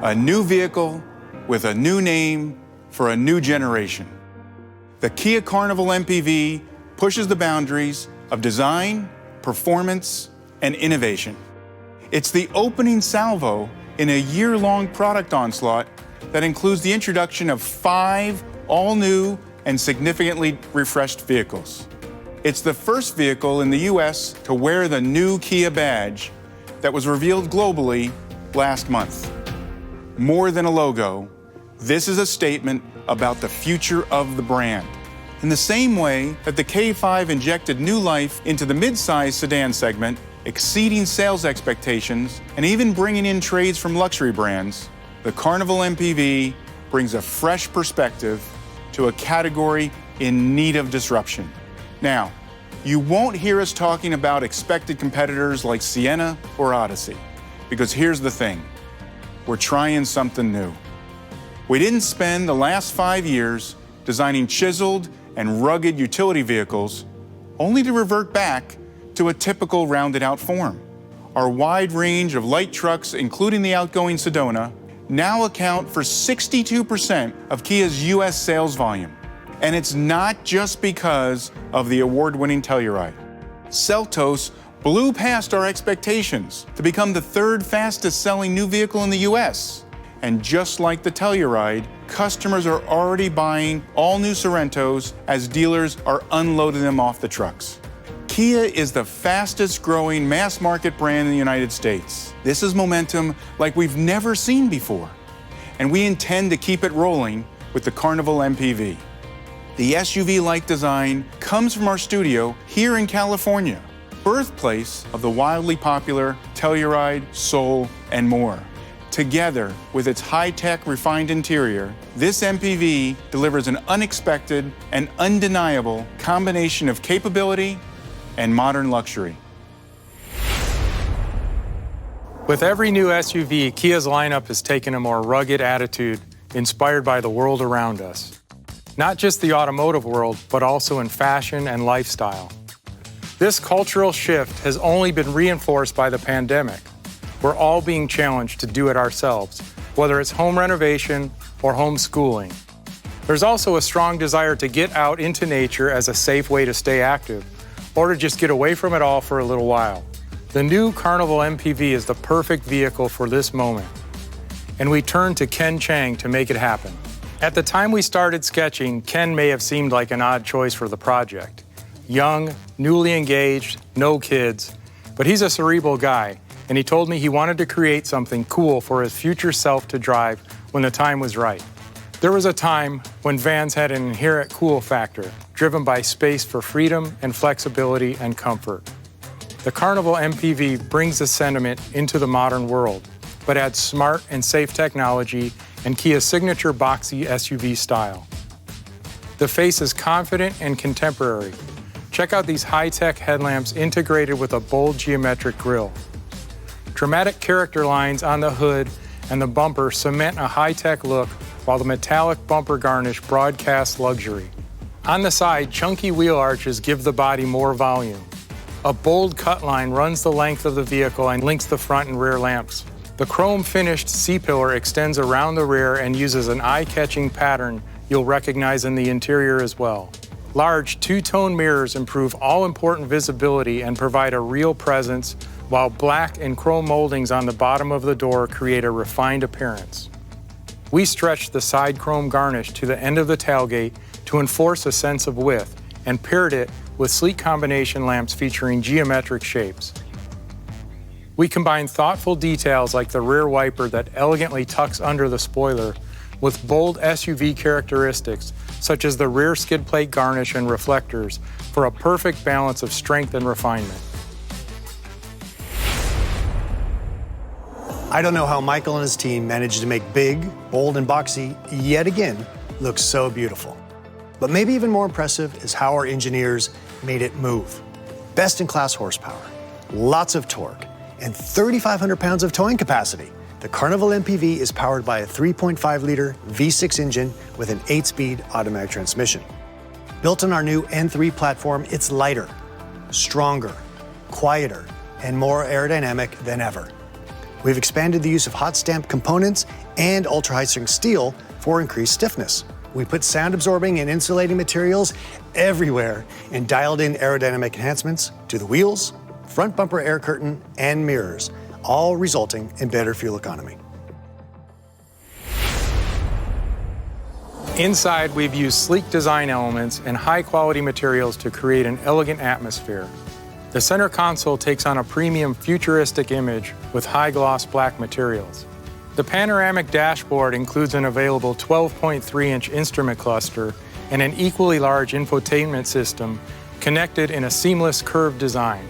A new vehicle with a new name for a new generation. The Kia Carnival MPV pushes the boundaries of design, performance, and innovation. It's the opening salvo in a year-long product onslaught that includes the introduction of 5 all-new and significantly refreshed vehicles. It's the first vehicle in the US to wear the new Kia badge that was revealed globally last month. More than a logo, this is a statement about the future of the brand. In the same way that the K5 injected new life into the midsize sedan segment, exceeding sales expectations and even bringing in trades from luxury brands, the Carnival MPV brings a fresh perspective to a category in need of disruption. Now, you won't hear us talking about expected competitors like Sienna or Odyssey, because here's the thing, we're trying something new. We didn't spend the last 5 years designing chiseled and rugged utility vehicles, only to revert back to a typical rounded-out form. Our wide range of light trucks, including the outgoing Sedona, now account for 62% of Kia's US sales volume. And it's not just because of the award-winning Telluride. Seltos blew past our expectations to become the 3rd fastest-selling new vehicle in the US. And just like the Telluride, customers are already buying all new Sorentos as dealers are unloading them off the trucks. Kia is the fastest growing mass market brand in the United States. This is momentum like we've never seen before. And we intend to keep it rolling with the Carnival MPV. The SUV-like design comes from our studio here in California, birthplace of the wildly popular Telluride, Soul, and more. Together with its high-tech refined interior, this MPV delivers an unexpected and undeniable combination of capability and modern luxury. With every new SUV, Kia's lineup has taken a more rugged attitude inspired by the world around us. Not just the automotive world, but also in fashion and lifestyle. This cultural shift has only been reinforced by the pandemic. We're all being challenged to do it ourselves, whether it's home renovation or homeschooling. There's also a strong desire to get out into nature as a safe way to stay active, or to just get away from it all for a little while. The new Carnival MPV is the perfect vehicle for this moment, and we turned to Ken Chang to make it happen. At the time we started sketching, Ken may have seemed like an odd choice for the project. Young, newly engaged, no kids, but he's a cerebral guy, and he told me he wanted to create something cool for his future self to drive when the time was right. There was a time when vans had an inherent cool factor, driven by space for freedom and flexibility and comfort. The Carnival MPV brings the sentiment into the modern world, but adds smart and safe technology and Kia's signature boxy SUV style. The face is confident and contemporary. Check out these high-tech headlamps integrated with a bold geometric grille. Dramatic character lines on the hood and the bumper cement a high-tech look, while the metallic bumper garnish broadcasts luxury. On the side, chunky wheel arches give the body more volume. A bold cut line runs the length of the vehicle and links the front and rear lamps. The chrome-finished C-pillar extends around the rear and uses an eye-catching pattern you'll recognize in the interior as well. Large two-tone mirrors improve all-important visibility and provide a real presence, while black and chrome moldings on the bottom of the door create a refined appearance. We stretched the side chrome garnish to the end of the tailgate to enforce a sense of width and paired it with sleek combination lamps featuring geometric shapes. We combined thoughtful details like the rear wiper that elegantly tucks under the spoiler with bold SUV characteristics such as the rear skid plate garnish and reflectors for a perfect balance of strength and refinement. I don't know how Michael and his team managed to make big, bold, and boxy, yet again, look so beautiful. But maybe even more impressive is how our engineers made it move. Best-in-class horsepower, lots of torque, and 3,500 pounds of towing capacity. The Carnival MPV is powered by a 3.5-liter V6 engine with an 8-speed automatic transmission. Built on our new N3 platform, it's lighter, stronger, quieter, and more aerodynamic than ever. We've expanded the use of hot stamped components and ultra-high strength steel for increased stiffness. We put sound-absorbing and insulating materials everywhere and dialed in aerodynamic enhancements to the wheels, front bumper air curtain, and mirrors, all resulting in better fuel economy. Inside, we've used sleek design elements and high-quality materials to create an elegant atmosphere. The center console takes on a premium futuristic image with high-gloss black materials. The panoramic dashboard includes an available 12.3-inch instrument cluster and an equally large infotainment system connected in a seamless curved design.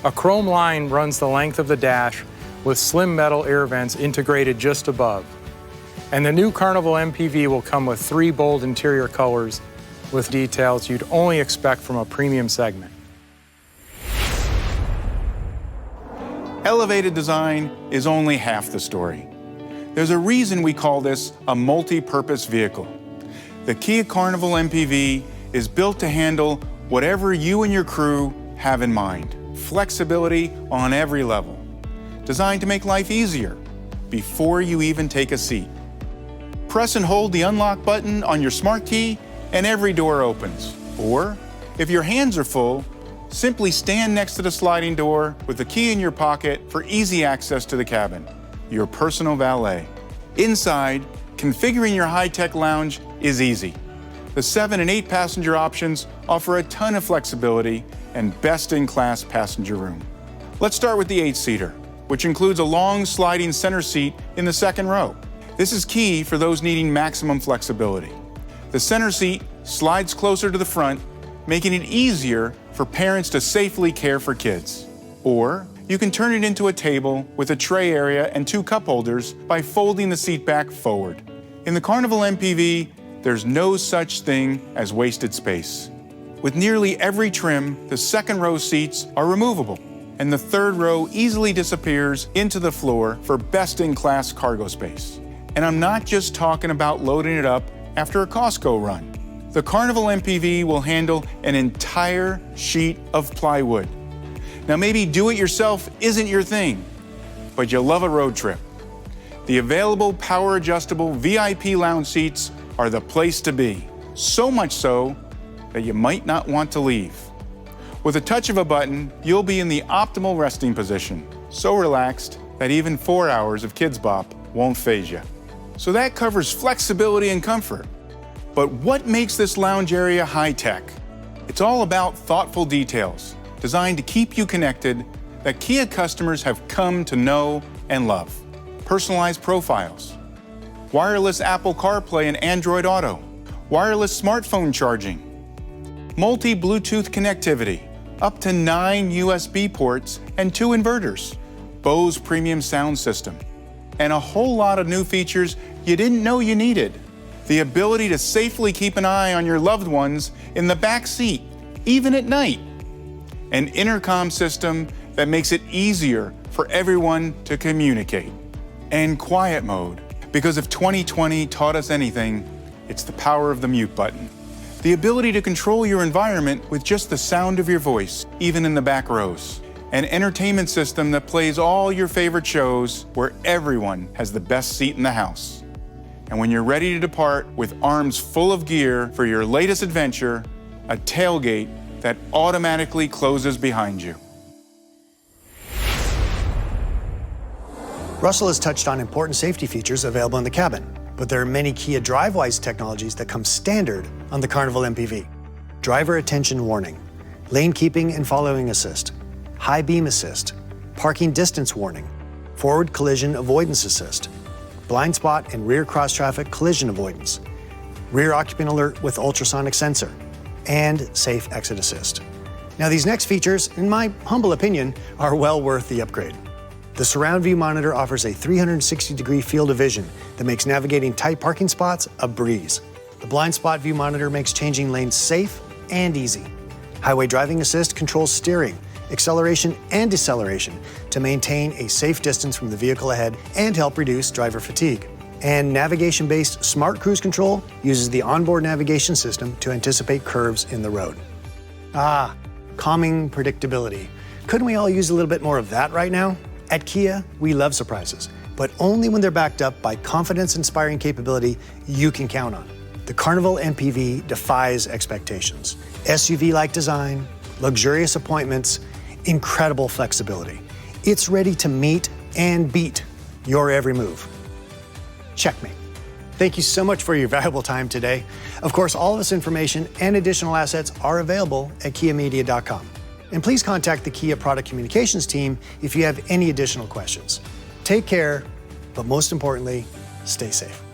A chrome line runs the length of the dash with slim metal air vents integrated just above. And the new Carnival MPV will come with 3 bold interior colors with details you'd only expect from a premium segment. Elevated design is only half the story. There's a reason we call this a multi-purpose vehicle. The Kia Carnival MPV is built to handle whatever you and your crew have in mind. Flexibility on every level. Designed to make life easier before you even take a seat. Press and hold the unlock button on your smart key and every door opens. Or, if your hands are full, simply stand next to the sliding door with the key in your pocket for easy access to the cabin, your personal valet. Inside, configuring your high-tech lounge is easy. The 7 and 8 passenger options offer a ton of flexibility and best-in-class passenger room. Let's start with the 8-seater, which includes a long sliding center seat in the second row. This is key for those needing maximum flexibility. The center seat slides closer to the front, making it easier for parents to safely care for kids. Or you can turn it into a table with a tray area and 2 cup holders by folding the seat back forward. In the Carnival MPV, there's no such thing as wasted space. With nearly every trim, the second row seats are removable, and the third row easily disappears into the floor for best-in-class cargo space. And I'm not just talking about loading it up after a Costco run. The Carnival MPV will handle an entire sheet of plywood. Now maybe do-it-yourself isn't your thing, but you love a road trip. The available power-adjustable VIP lounge seats are the place to be. So much so that you might not want to leave. With a touch of a button, you'll be in the optimal resting position, so relaxed that even 4 hours of Kids Bop won't faze you. So that covers flexibility and comfort. But what makes this lounge area high-tech? It's all about thoughtful details designed to keep you connected that Kia customers have come to know and love. Personalized profiles, wireless Apple CarPlay and Android Auto, wireless smartphone charging, multi-Bluetooth connectivity, up to 9 USB ports and 2 inverters, Bose premium sound system, and a whole lot of new features you didn't know you needed. The ability to safely keep an eye on your loved ones in the back seat, even at night. An intercom system that makes it easier for everyone to communicate. And quiet mode, because if 2020 taught us anything, it's the power of the mute button. The ability to control your environment with just the sound of your voice, even in the back rows. An entertainment system that plays all your favorite shows where everyone has the best seat in the house. And when you're ready to depart with arms full of gear for your latest adventure, a tailgate that automatically closes behind you. Russell has touched on important safety features available in the cabin, but there are many Kia DriveWise technologies that come standard on the Carnival MPV. Driver attention warning, lane keeping and following assist, high beam assist, parking distance warning, forward collision avoidance assist, blind spot and rear cross traffic collision avoidance, rear occupant alert with ultrasonic sensor, and safe exit assist. Now these next features, in my humble opinion, are well worth the upgrade. The surround view monitor offers a 360-degree field of vision that makes navigating tight parking spots a breeze. The blind spot view monitor makes changing lanes safe and easy. Highway driving assist controls steering, acceleration and deceleration to maintain a safe distance from the vehicle ahead and help reduce driver fatigue. And navigation-based smart cruise control uses the onboard navigation system to anticipate curves in the road. Calming predictability. Couldn't we all use a little bit more of that right now? At Kia, we love surprises, but only when they're backed up by confidence-inspiring capability you can count on. The Carnival MPV defies expectations. SUV-like design, luxurious appointments, incredible flexibility. It's ready to meet and beat your every move. Checkmate. Thank you so much for your valuable time today. Of course, all of this information and additional assets are available at kiamedia.com. And please contact the Kia Product Communications team if you have any additional questions. Take care, but most importantly, stay safe.